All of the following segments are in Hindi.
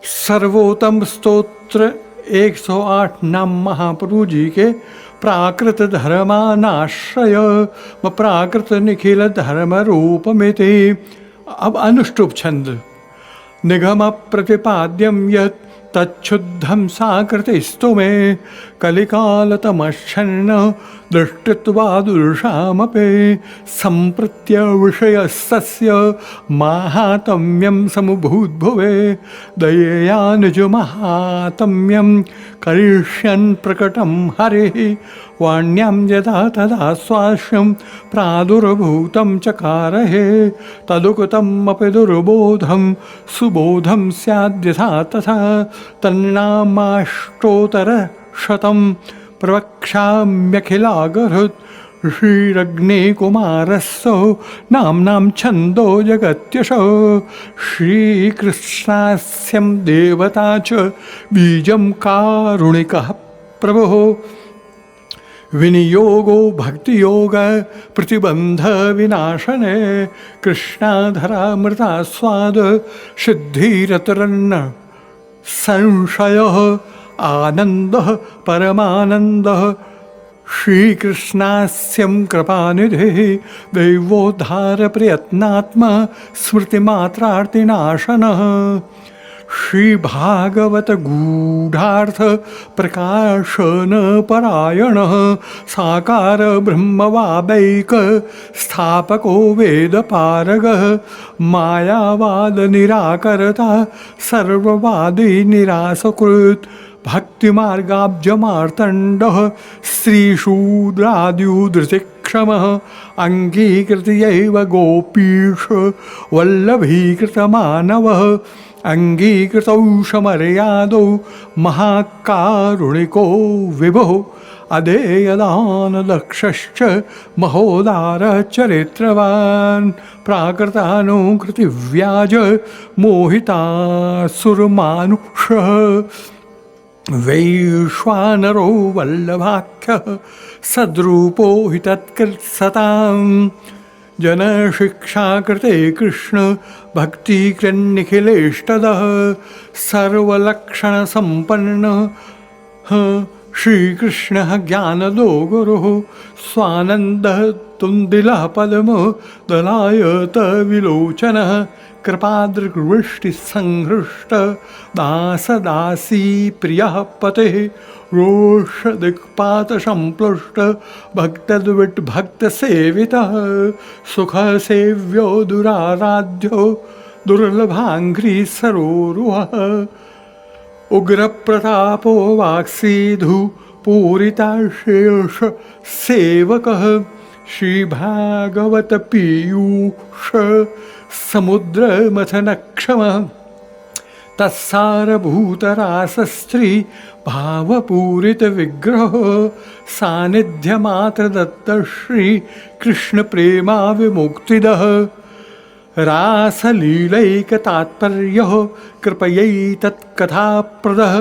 सर्वोत्तम स्तोत्र 108 नाम महाप्रभु जी के प्राकृत धर्मानाश्रय व प्राकृत निखिल धर्म रूप में थे। अब अनुष्टुप छंद। निगम प्रतिपाद्यम यत् तच्छुद्धम साकृतिस्तु मे कलिकालतमच्छन्न दृष्टित्वादुर्षामपि संप्रत्य विषयस्तस्य माहात्म्यं समुभूद्भुवे दयया निजमाहात्म्यं करिष्यन् प्रकटं हरिः वाण्यां यदा तदा स्वास्यं प्रादुर्भूतं चकारहे तदुक्तम् अपि दुर्बोधं सुबोधं स्याद्यथा तथा तन्नामाष्टोत्तरशतं प्रवक्ष्याम्यखिलागहृत् श्रीरग्निकुमारस्य नाम्नां छन्दो जगत्यशो श्रीकृष्णास्यं देवता च बीजं कारुणिकः प्रभुः विनियोगो भक्तियोग प्रतिबंध विनाशने कृष्णाधरामृतास्वाद सिद्धिरतरन्न संशयः आनन्दः परमानन्दः श्रीकृष्णास्यं कृपानिधिः दैवोद्धारप्रयत्नात्मा स्मृतिमात्रार्तिनाशनः श्रीभागवत गूढ़ार्थ प्रकाशन परायणः साकार ब्रह्मवादैक स्थापको वेद पारगः मायावाद निराकरता सर्ववादी निरासकृत भक्तिमार्गाब्जमार्तण्डः स्त्रीशूद्राद्युधृतिक्षमः अङ्गीकृतयैव गोपीश वल्लभीकृतमानवः अंगीकृतौ समर्यादौ महाकारुणिको विभुः अदेयदानदक्षश्च महोदारचरित्रवान् प्राकृतानुकृतिव्याज मोहितासुरमानुषः वैश्वानरो वल्लभाख्यः सद्रूपो हि तत्कृत्सताम् जनशिक्षा कृते कृष्ण भक्ति कृन्निखिलेष्टदः सर्वलक्षण संपन्न श्रीकृष्णः ज्ञानदो गुरुः स्वानन्दः तुन्दिलः पद्म दलायत विलोचनः कृपादृग्वृष्टिसंहृष्ट दासदासी प्रियः पतिः रोषदिक्पातसंप्लुष्ट भक्तद्विट्भक्तसेवितः सुखसेव्यो दुराराध्यो दुर्लभाङ्घ्रि सरोरुहः उग्रप्रतापो वाक्सीधु पूरिताशेष सेवकः श्रीभागवत पीयूष समुद्रमथनक्षमः तत्सारभूतरासस्त्री भावपूरितविग्रह सान्निध्यमात्रदत्तश्री कृष्णप्रेमाविमुक्तिदः रासलीलैकतात्पर्यः कृपयैतत्कथाप्रदः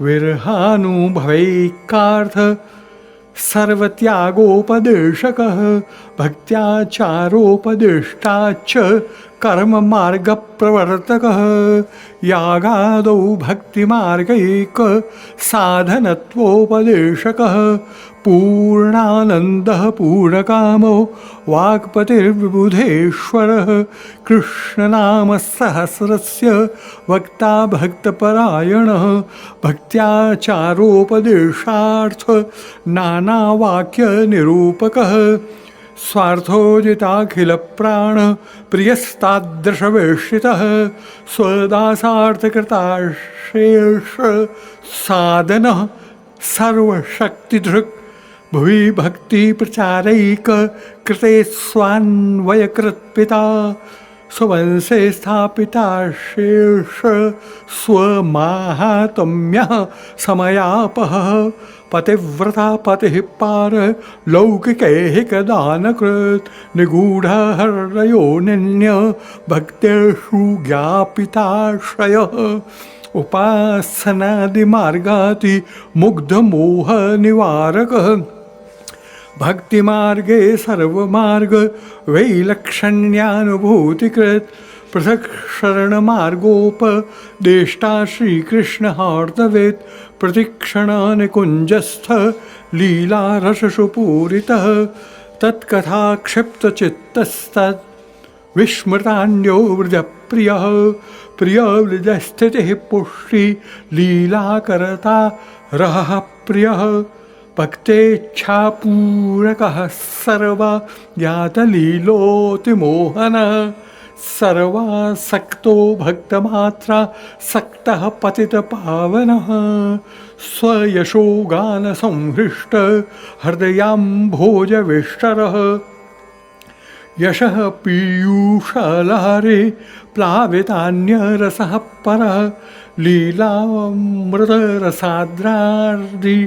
विरहानुभवैकार्थ सर्वत्यागोपदेशकः भक्त्याचारोपदिष्टाच्च कर्ममार्गप्रवर्तकः यागादौ भक्तिमार्गैक साधनत्वोपदेशकः पूर्णानन्दः पूर्णकामो वाक्पतिर्विबुधेश्वरः कृष्णनामसहस्रस्य वक्ता भक्तपरायणः भक्त्याचारोपदेशार्थ नानावाक्यनिरूपकः स्वार्थोजिताखिलप्राण प्रियस्तादृशवेशितः स्वदासार्थकृताशेष साधनः सर्वशक्तिधृक् भुवि भक्तिप्रचारैक कृते स्वान्वयकृत्पिता स्वंशे स्थापिता शेष स्वमाहात्म्यः समयापहः पतिव्रता पतिः पार लौकिकैहिकदानकृत् निगूढहृदयोऽनन्य भक्तेषु ज्ञापिताश्रयः उपासनादिमार्गाति मुग्धमोहनिवारकः भक्तिमार्गे सर्वमार्ग वैलक्षण्यानुभूतिकृत् पृथक् शरणमार्गोपदेष्टा श्रीकृष्णहार्दवेत् प्रतिक्षणनिकुञ्जस्थ लीलारससु पूरितः तत्कथा क्षिप्तचित्तस्तद् विस्मृतान्यो वृजप्रियः प्रियवृजस्थितिः पुष्टि लीलाकरता रहः प्रियः भक्तेच्छापूरकः सर्वा ज्ञातलीलोऽतिमोहनः सर्वासक्तो भक्तमात्रा सक्तः पतितपावनः स्वयशोगानसंहृष्ट हृदयाम्भोजविष्टरः यशः पीयूषलहरे प्लावितान्यरसः परः लीलामृतरसाद्रार्दि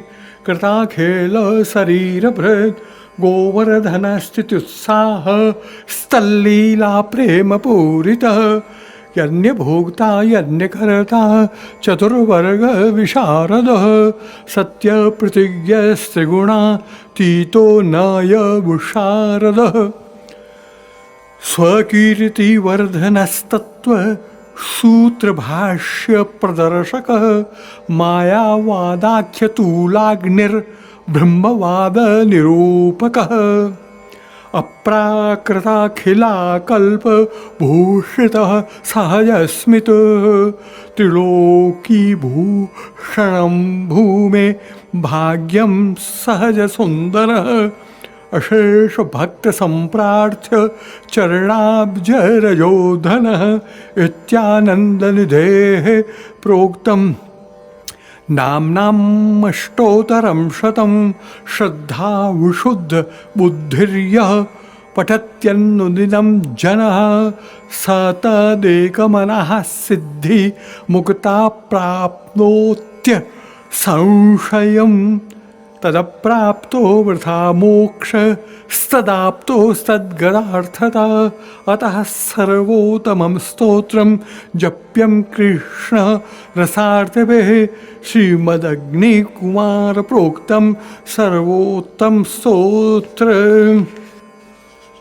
कृताखेलशरीरभृत् गोवर्धनस्थित्युत्साह स्तल्लीला प्रेमपूरितः यज्ञभोक्ता यज्ञकर्ता चतुर्वर्गविशारदः सत्यप्रतिज्ञस्त्रिगुणातीतो नयविशारदः स्वकीर्तिवर्धनस्तत्त्व सूत्रभाष्यप्रदर्शकः मायावादाख्यतूलाग्निर्ब्रह्मवादनिरूपकः अप्राकृताखिलाकल्पभूषितः सहजस्मितः त्रिलोकीभूषणं भूमे भाग्यं सहजसुन्दरः अशेष भक्त संप्रार्थ्य चरणाब्जरजोधनः इत्यानन्दनिधेः प्रोक्तं नाम्नाम् अष्टोत्तरं शतं श्रद्धा विशुद्ध बुद्धिर्यः पठत्यनुदिनं जनः स तदेकमनः सिद्धि मुक्ता प्राप्नोत्य संशयम् तदप्राप्तो वृथा मोक्षस्तदाप्तोस्तद्गदार्थता अतः सर्वोत्तमं स्तोत्रं जप्यं कृष्ण रसार्थिभिः श्रीमदग्निकुमार प्रोक्तं सर्वोत्तम स्तोत्र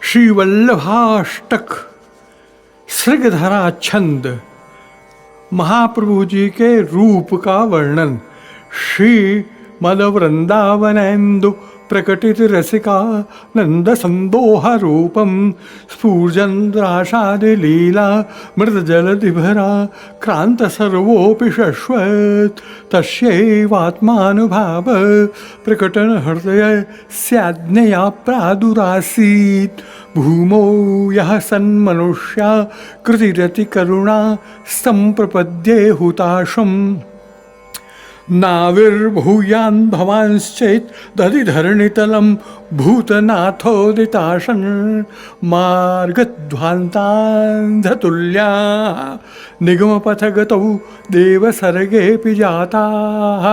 श्रीवल्लभाष्टक सृगधरा छंद महाप्रभु जी के रूप का वर्णन श्री मद वृंदावनेन्दु प्रकटित रसिका नंद संदोह रूपम स्फूर्जंद्राशादि लीला मृद जलधिभरा क्रांत सर्वोपि शश्वत तस्यैवात्मानुभाव प्रकटन हृदय स्याज्ञया प्रादुरासीत् भूमौ यः सन्मनुष्या कृतिरति करुणा संप्रपद्ये हुताशम् नाविर्भूयान् भवांश्चेत् दधिधरणितलं भूतनाथोदिताशन् मार्गध्वान्तान्धतुल्या निगमपथगतौ देवसर्गेऽपि जाताः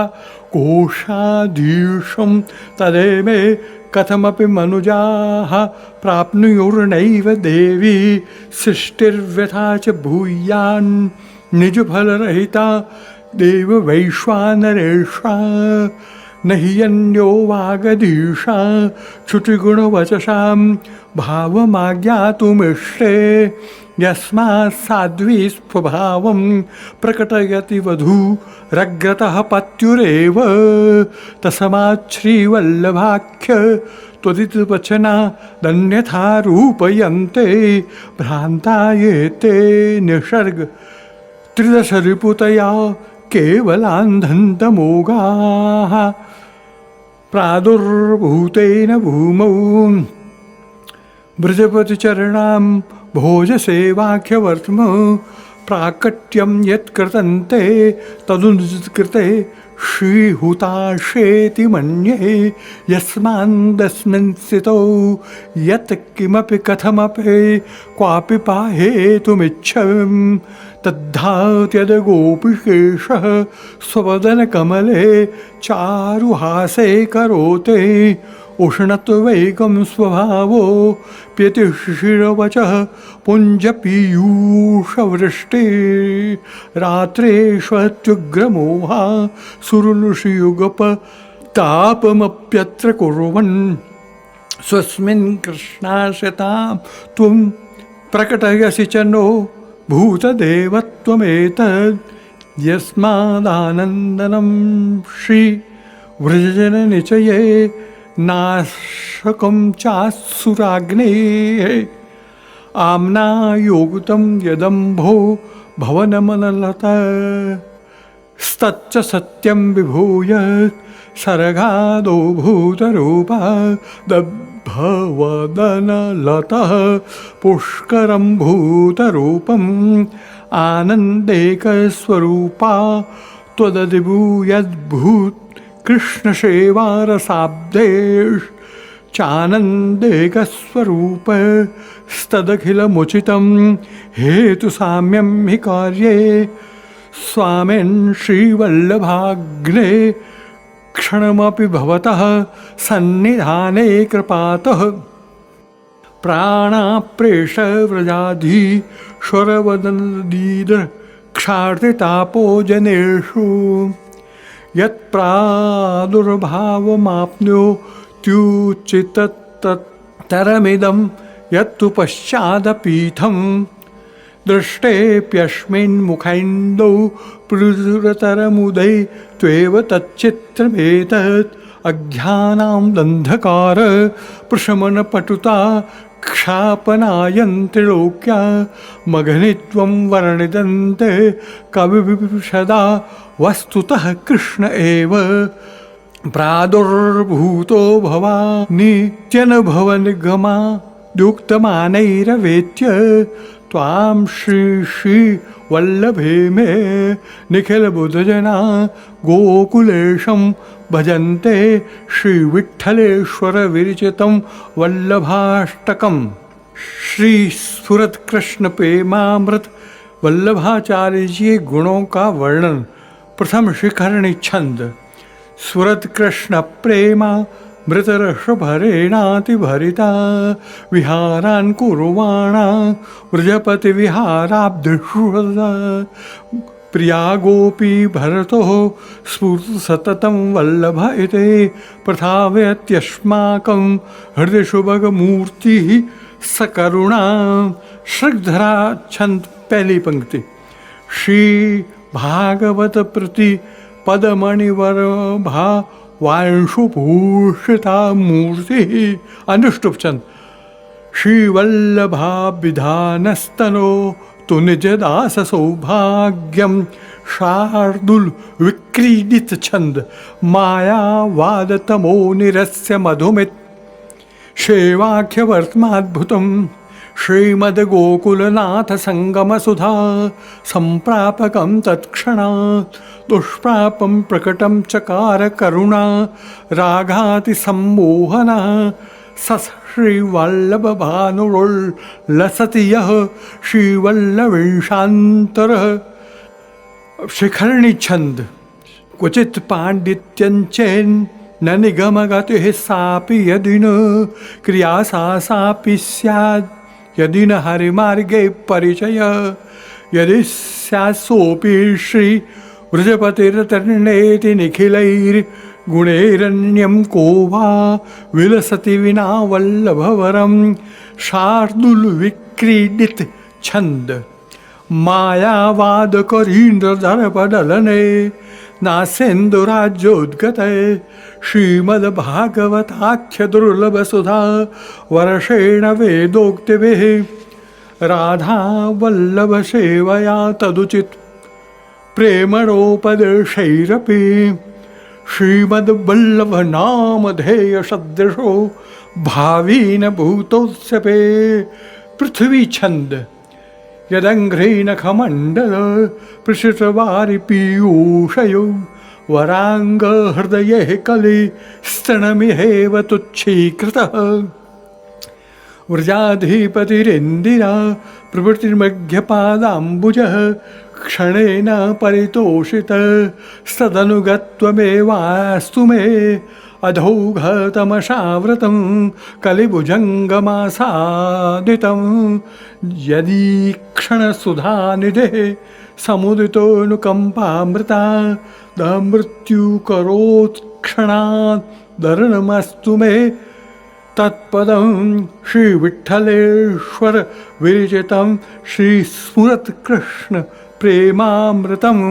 कोशाधीशं तदेमे कथमपि मनुजाः प्राप्नुयुर्नैव देवी सृष्टिर्व्यथा च भूयान् निजफलरहिता देव वैश्वानरेषा न हि अन्यो वागधीशा क्षुतिगुणवचसां भावमाज्ञातुमिष्टे यस्मात् साध्वी स्वभावं प्रकटयति वधू रग्रतः पत्युरेव तस्मात् श्रीवल्लभाख्य त्वदितवचना दन्यथा रूपयन्ते भ्रान्ता ये ते निसर्ग त्रिदशरिपुतया केवलान्धन्तमोगाः प्रादुर्भूतेन भूमौ ब्रजपतिचरणां भोजसेवाख्यवर्त्म प्राकट्यं यत्कृतन्ते तदुत्कृते श्रीहुताशेति मन्ये यस्मान्दस्मिन् स्थितौ यत् किमपि कथमपि क्वापि पाहेतुमिच्छं तद्धात्यदगोपिकेशः स्ववदनकमले चारुहासे करोते उष्णत्वैकं स्वभावो प्यतिशिशिरवचः पुञ्जपीयूषवृष्टि रात्रेष्वत्युग्रमोहा सुरुलुषियुगप तापमप्यत्र कुर्वन् स्वस्मिन् कृष्णाशतां त्वं प्रकटयसि च नो भूतदेवत्वमेतद् यस्मादानन्दनं श्रीव्रजजननिचये नाशकं चासुराग्नेः आम्नायोगुतं यदम्भो भवनमनलता स्तच्च सत्यं विभूय सर्गादो भूतरूपा दभवदनलतः पुष्करं भूतरूपम् आनन्देकस्वरूपा त्वदधिभूयद्भूत् कृष्णसेवारसाब्देश्चानन्देकस्वरूपस्तदखिलमुचितं हेतुसाम्यं हि कार्ये स्वामिन् श्रीवल्लभाग्ने क्षणमपि भवतः सन्निधाने कृपातः प्राणाप्रेषव्रजाधीश्वरवदनदीर्घार्तितापो जनेषु यत्प्रादुर्भावमाप्नोत्युचिततरमिदं यत्तु पश्चादपीठं दृष्टेऽप्यस्मिन्मुखैन्दौ प्लुरतरमुदै त्वेव तच्चित्रमेतत् अज्ञानान्धकार प्रशमनपटुता क्षापनायन्त्रिलोक्या मघनित्वं वर्णितन्ते कविभिषदा वस्तुतः कृष्ण एव प्रादुर्भूतो भवानि नित्यनुभवनिगमा दुक्तमानैरवेत्य त्वां श्री वल्लभे मे निखिलबुधजना गोकुलेशं भजन्ते श्रीविठ्ठलेश्वरविरचितं वल्लभाष्टकम्। श्री सूरत कृष्ण प्रेमामृत वल्लभाचार्य जी गुणों का वर्णन। प्रथम शिखरणी छंद। सूरत कृष्ण प्रेमा मृतरसभरेणातिभरिता विहारान् कुर्वाणा व्रजपति विहाराब्धिषुदा प्रिया गोपी भरतो स्फुरतु सततं वल्लभ इति प्रथावयत्यस्माकं हृदय शुभगमूर्तिः सकरुणा। श्रद्धरा छंद पहली पंक्ति। श्री भागवत प्रति पदमणिवर भा वांशुभूषिता मूर्ति। अनुष्टुप छंद। श्रीवल्लभाभिधानस्तनो तु निजदास सौभाग्यम। शार्दुल विक्रीडित छंद। मायावादतमो निरस्य मधुमित सेवाख्यवर्त्माद्भुतं श्रीमद्गोकुलनाथ संगमसुधा संप्रापकं तत्क्षणात् दुष्प्रापं प्रकटं चकार करुणा रागातिसम्मोहनः सस श्रीवल्लभभानुरुल्लसति यः श्रीवल्लभेशान्तरः। शिखरणी छंद। क्वचित् पाण्डित्यञ्चेन् न निगमगतिः सापि यदि न क्रिया सापि स्यात् यदि न हरिमार्गे परिचय यदि स्यात् सोऽपि श्री व्रजपतिर्तर्णेति निखिलैर्गुणैरन्यं को वा विलसति विना वल्लभवरं। शार्दुलविक्रीडित छंद। मायावादकरीन्द्रदर्पदलने नास्येन्दुराज्योद्गते श्रीमद्भागवताख्यदुर्लभसुधा वर्षेण वेदोक्तिभिः राधावल्लभसेवया तदुचित प्रेमणोपदेशैरपि श्रीमद्वल्लभनामधेयसदृशो भावीन भूतोत्सपे। पृथ्वी छंद। यदङ्घ्रेनखमण्डल प्रसृतवारिपीयूषयो वराङ्गहृदये कलि स्तनमिहेव तुच्छीकृतः। व्रजाधिपतिरिन्दिरा प्रभृतिर्मध्यपादाम्बुजः क्षणेन परितोषित सदनुगत्वमेवास्तु मे अधौघतमसाव्रतं कलिभुजङ्गमासादितं यदीक्षणसुधानिधेः समुदितोऽनुकम्पामृता दमृत्युकरोत्क्षणात् दरणमस्तु मे तत्पदं श्रीविठ्ठलेश्वर विरचितं श्रीस्मृतकृष्ण प्रेमामृतम्.